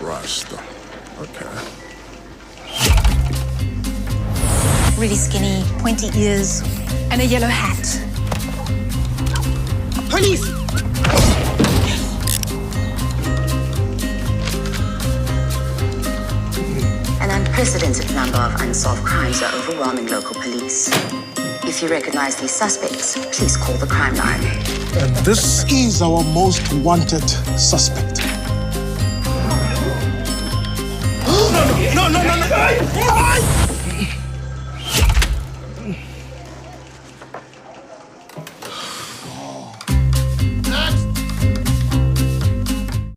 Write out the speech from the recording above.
Rasta. Okay. Really skinny, pointy ears, and a yellow hat. Police! An unprecedented number of unsolved crimes are overwhelming local police. If you recognize these suspects, please call the crime line. And this is our most wanted suspect. No!